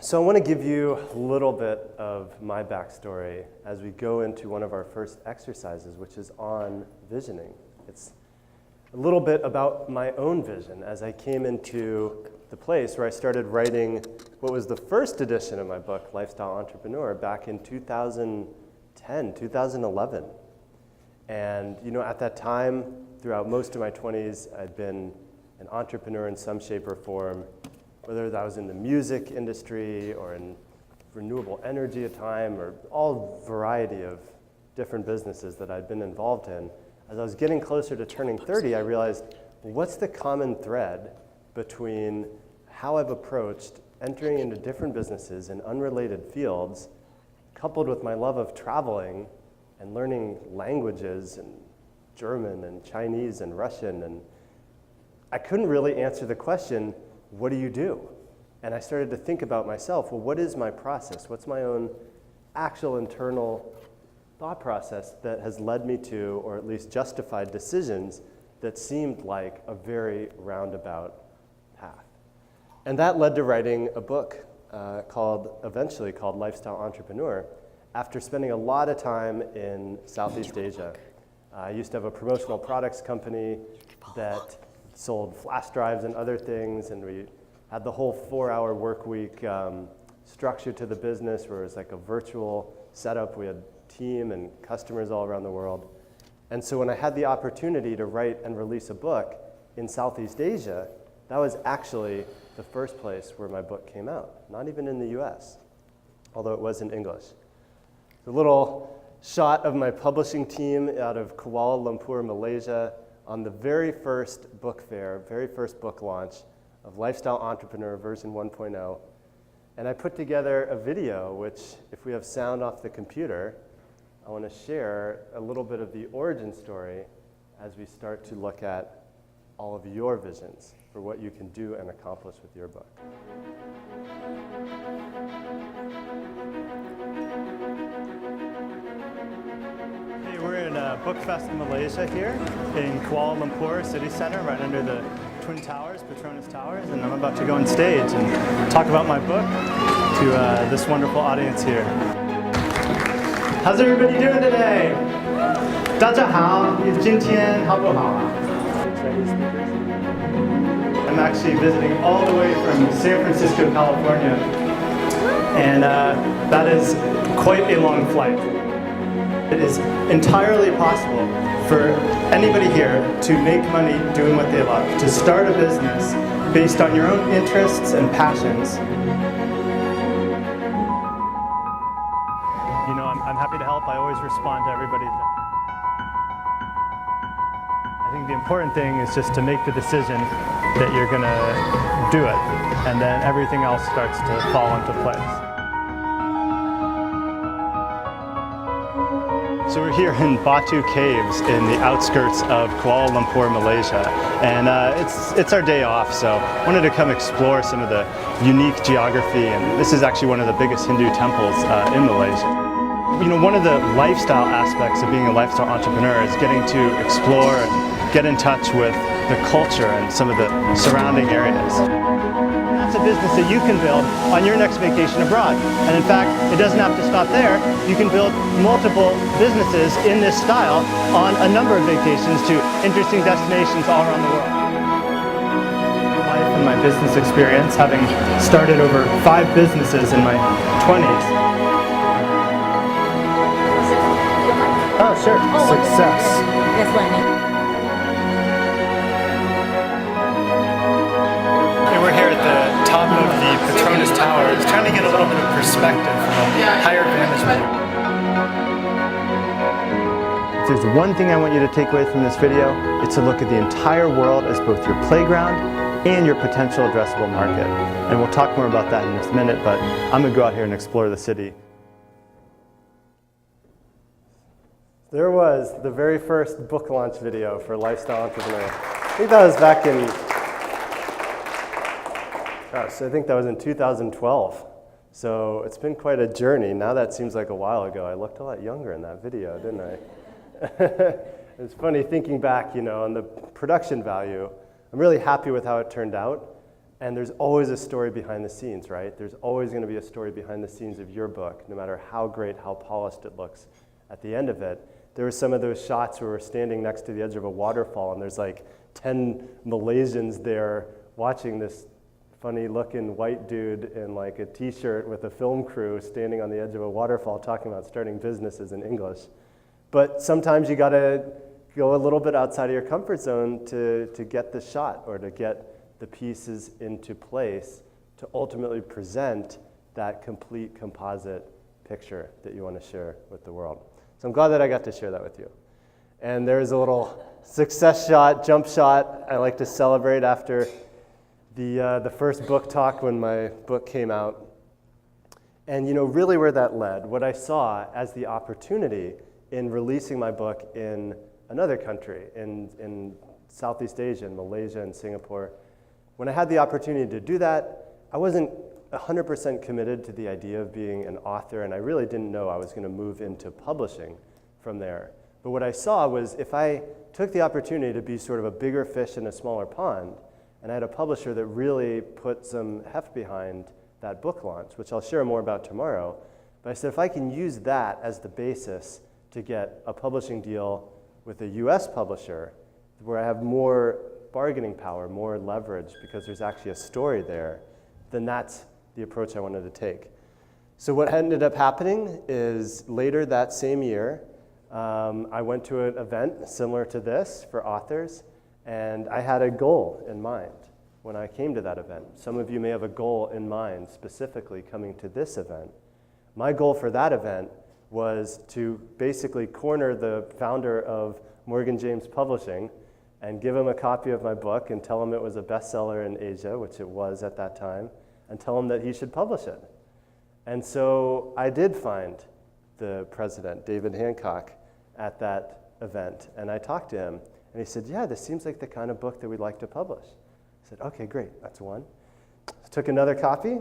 So I want to give you a little bit of my backstory as we go into one of our first exercises, which is on visioning. It's a little bit about my own vision as I came into the place where I started writing what was the first edition of my book, Lifestyle Entrepreneur, back in 2010, 2011. And at that time, throughout most of my 20s, I'd been an entrepreneur in some shape or form, whether that was in the music industry or in renewable energy at the time, or all variety of different businesses that I'd been involved in. As I was getting closer to turning 30, I realized, what's the common thread between how I've approached entering into different businesses in unrelated fields, coupled with my love of traveling and learning languages and German and Chinese and Russian, and I couldn't really answer the question, what do you do? And I started to think about myself, well, what is my process? What's my own actual internal thought process that has led me to, or at least justified decisions that seemed like a very roundabout path? And that led to writing a book eventually called Lifestyle Entrepreneur, after spending a lot of time in Southeast Asia. I used to have a promotional products company that sold flash drives and other things, and we had the whole 4-hour work week structure to the business, where it was like a virtual setup. We had team and customers all around the world. And so when I had the opportunity to write and release a book in Southeast Asia, that was actually the first place where my book came out, not even in the US, although it was in English. A little shot of my publishing team out of Kuala Lumpur, Malaysia, on the very first book fair, very first book launch of Lifestyle Entrepreneur version 1.0. And I put together a video, which, if we have sound off the computer, I want to share a little bit of the origin story as we start to look at all of your visions for what you can do and accomplish with your book. We're in Book Fest in Malaysia here in Kuala Lumpur City Center, right under the Twin Towers, Petronas Towers, and I'm about to go on stage and talk about my book to this wonderful audience here. How's everybody doing today? 大家好，你今天好不好? I'm actually visiting all the way from San Francisco, California, and that is quite a long flight. It is entirely possible for anybody here to make money doing what they love, to start a business based on your own interests and passions. I'm happy to help. I always respond to everybody. I think the important thing is just to make the decision that you're going to do it, and then everything else starts to fall into place. So we're here in Batu Caves in the outskirts of Kuala Lumpur, Malaysia, and it's our day off, so I wanted to come explore some of the unique geography, and this is actually one of the biggest Hindu temples in Malaysia. One of the lifestyle aspects of being a lifestyle entrepreneur is getting to explore and get in touch with the culture and some of the surrounding areas. That's a business that you can build on your next vacation abroad. And in fact, it doesn't have to stop there. You can build multiple businesses in this style on a number of vacations to interesting destinations all around the world. My life and my business experience, having started over 5 businesses in my 20s. Oh, sure. Success. That's what I mean. We're here at the top of the Petronas Towers, trying to get a little bit of perspective from a higher vantage point. If there's one thing I want you to take away from this video, it's to look at the entire world as both your playground and your potential addressable market. And we'll talk more about that in just a minute, but I'm going to go out here and explore the city. There was the very first book launch video for Lifestyle Entrepreneur. I think that was back in, I think that was in 2012. So it's been quite a journey. Now that seems like a while ago. I looked a lot younger in that video, didn't I? It's funny thinking back, on the production value. I'm really happy with how it turned out. And there's always a story behind the scenes, right? There's always going to be a story behind the scenes of your book, no matter how great, how polished it looks at the end of it. There were some of those shots where we're standing next to the edge of a waterfall, and there's like 10 Malaysians there watching this funny-looking white dude in like a t-shirt with a film crew standing on the edge of a waterfall talking about starting businesses in English. But sometimes you got to go a little bit outside of your comfort zone to get the shot or to get the pieces into place to ultimately present that complete composite picture that you want to share with the world. So I'm glad that I got to share that with you. And there's a little success shot, jump shot I like to celebrate after the first book talk when my book came out. And really where that led, what I saw as the opportunity in releasing my book in another country, in Southeast Asia, in Malaysia and Singapore. When I had the opportunity to do that, I wasn't 100% committed to the idea of being an author, and I really didn't know I was going to move into publishing from there. But what I saw was if I took the opportunity to be sort of a bigger fish in a smaller pond, and I had a publisher that really put some heft behind that book launch, which I'll share more about tomorrow, but I said if I can use that as the basis to get a publishing deal with a US publisher where I have more bargaining power, more leverage because there's actually a story there, then that's the approach I wanted to take. So what ended up happening is later that same year, I went to an event similar to this for authors, and I had a goal in mind when I came to that event. Some of you may have a goal in mind specifically coming to this event. My goal for that event was to basically corner the founder of Morgan James Publishing and give him a copy of my book and tell him it was a bestseller in Asia, which it was at that time, and tell him that he should publish it. And so I did find the president, David Hancock, at that event, and I talked to him, and he said, yeah, this seems like the kind of book that we'd like to publish. I said, okay, great, that's one. Took another copy,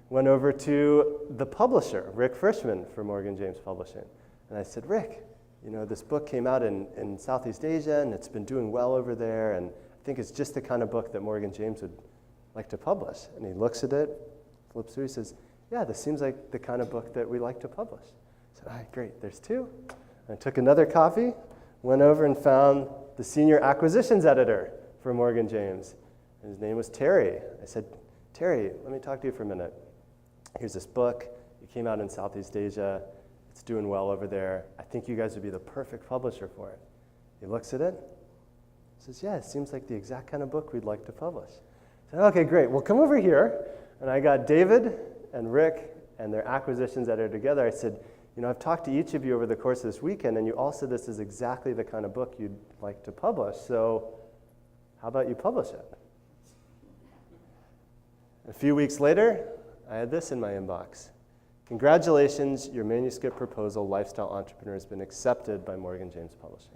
went over to the publisher, Rick Frischman for Morgan James Publishing, and I said, Rick, this book came out in Southeast Asia, and it's been doing well over there, and I think it's just the kind of book that Morgan James would like to publish. And he looks at it, flips through, he says, yeah, this seems like the kind of book that we like to publish. I said, all right, great, there's two. And I took another copy, went over and found the senior acquisitions editor for Morgan James. And his name was Terry. I said, Terry, let me talk to you for a minute. Here's this book. It came out in Southeast Asia. It's doing well over there. I think you guys would be the perfect publisher for it. He looks at it, says, yeah, it seems like the exact kind of book we'd like to publish. I said, okay, great. Well, come over here. And I got David and Rick and their acquisitions editor together. I said, I've talked to each of you over the course of this weekend, and you all said this is exactly the kind of book you'd like to publish. So how about you publish it? A few weeks later, I had this in my inbox. Congratulations, your manuscript proposal, Lifestyle Entrepreneur, has been accepted by Morgan James Publishing.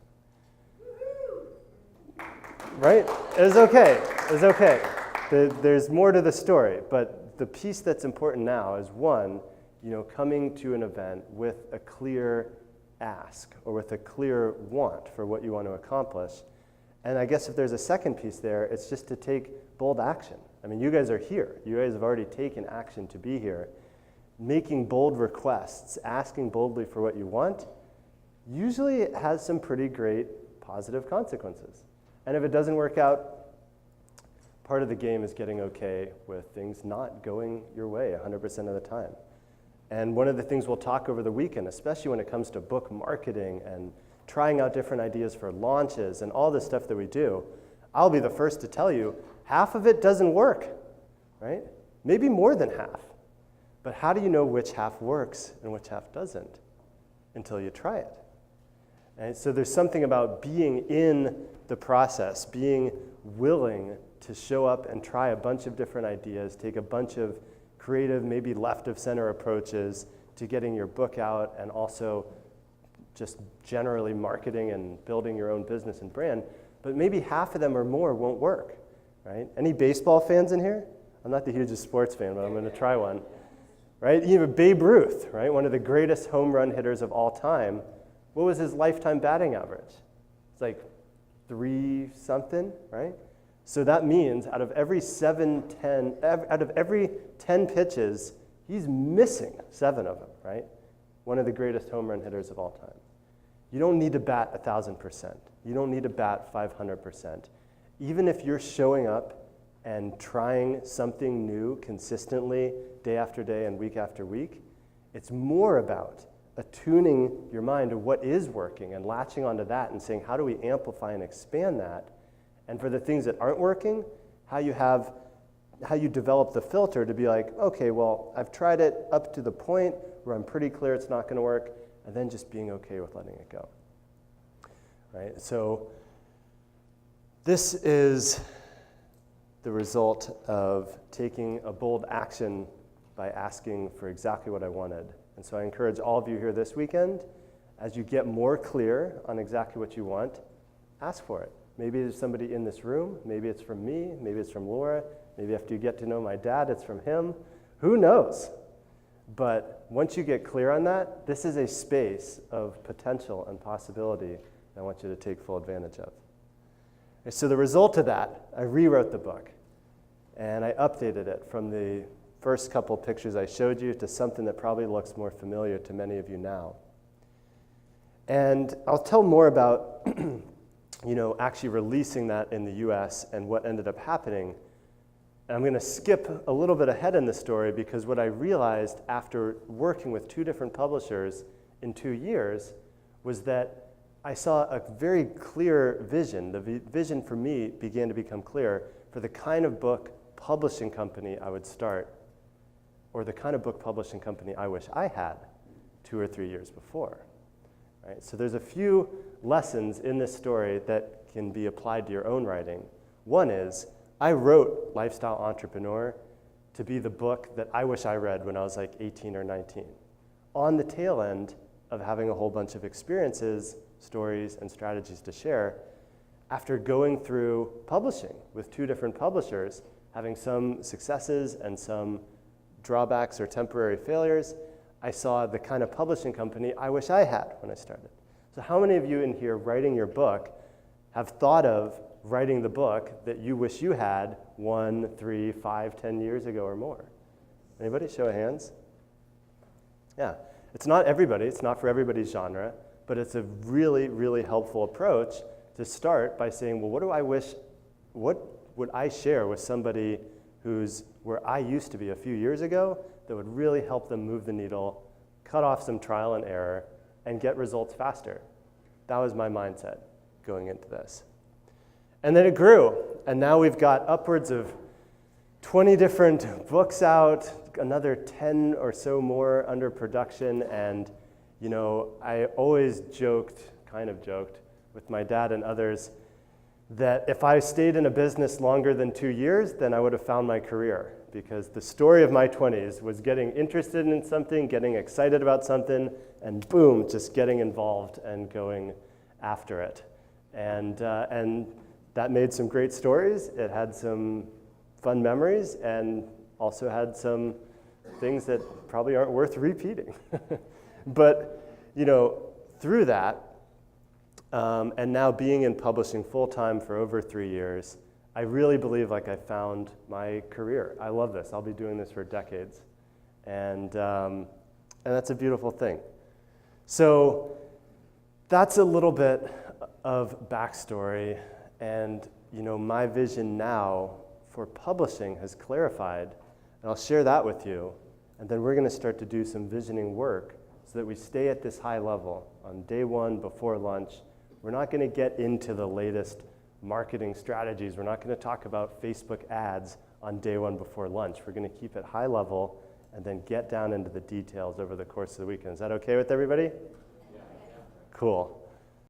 Right? It was okay. It was okay. There's more to the story, but the piece that's important now is one, coming to an event with a clear ask or with a clear want for what you want to accomplish. And I guess if there's a second piece there, it's just to take bold action. I mean, you guys are here. You guys have already taken action to be here. Making bold requests, asking boldly for what you want, usually it has some pretty great positive consequences. And if it doesn't work out, part of the game is getting okay with things not going your way 100% of the time. And one of the things we'll talk over the weekend, especially when it comes to book marketing and trying out different ideas for launches and all this stuff that we do, I'll be the first to tell you, half of it doesn't work, right? Maybe more than half. But how do you know which half works and which half doesn't until you try it? And so there's something about being in the process, being willing to show up and try a bunch of different ideas, take a bunch of creative, maybe left of center approaches to getting your book out and also just generally marketing and building your own business and brand. But maybe half of them or more won't work, right? Any baseball fans in here? I'm not the hugest sports fan, but I'm going to try one. Right? Even Babe Ruth, right? One of the greatest home run hitters of all time. What was his lifetime batting average? It's like 3 something, right? So that means out of every 10 pitches, he's missing 7 of them, right? One of the greatest home run hitters of all time. You don't need to bat 1,000%. You don't need to bat 500%. Even if you're showing up and trying something new consistently day after day and week after week, it's more about attuning your mind to what is working and latching onto that and saying, how do we amplify and expand that? And for the things that aren't working, how you develop the filter to be like, okay, well, I've tried it up to the point where I'm pretty clear it's not going to work, and then just being okay with letting it go. Right? So this is the result of taking a bold action by asking for exactly what I wanted. And so I encourage all of you here this weekend, as you get more clear on exactly what you want, ask for it. Maybe there's somebody in this room, maybe it's from me, maybe it's from Laura, maybe after you get to know my dad, it's from him. Who knows? But once you get clear on that, this is a space of potential and possibility that I want you to take full advantage of. And so the result of that, I rewrote the book, and I updated it from the first couple pictures I showed you to something that probably looks more familiar to many of you now. And I'll tell more about actually releasing that in the US and what ended up happening. And I'm going to skip a little bit ahead in the story because what I realized after working with 2 different publishers in 2 years was that I saw a very clear vision. The vision for me began to become clear for the kind of book publishing company I would start, or the kind of book publishing company I wish I had 2 or 3 years before. Right? So there's a few lessons in this story that can be applied to your own writing. One is, I wrote Lifestyle Entrepreneur to be the book that I wish I read when I was like 18 or 19, on the tail end of having a whole bunch of experiences, stories, and strategies to share after going through publishing with 2 different publishers, having some successes and some drawbacks or temporary failures. I saw the kind of publishing company I wish I had when I started. So how many of you in here writing your book have thought of writing the book that you wish you had 1, 3, 5, 10 years ago or more? Anybody? Show of hands. Yeah. It's not everybody. It's not for everybody's genre. But it's a really, really helpful approach to start by saying, well, what would I share with somebody who's where I used to be a few years ago that would really help them move the needle, cut off some trial and error, and get results faster? That was my mindset going into this. And then it grew, and now we've got upwards of 20 different books out, another 10 or so more under production, and I always kind of joked with my dad and others that if I stayed in a business longer than 2 years, then I would have found my career, because the story of my 20s was getting interested in something, getting excited about something, and boom, just getting involved and going after it. And that made some great stories. It had some fun memories and also had some things that probably aren't worth repeating. But, through that, and now being in publishing full-time for over 3 years, I really believe like I found my career. I love this. I'll be doing this for decades. And that's a beautiful thing. So that's a little bit of backstory. And, my vision now for publishing has clarified. And I'll share that with you. And then we're going to start to do some visioning work so that we stay at this high level on day 1 before lunch. We're not going to get into the latest marketing strategies. We're not going to talk about Facebook ads on day 1 before lunch. We're going to keep it high level and then get down into the details over the course of the weekend. Is that okay with everybody? Yeah. Cool.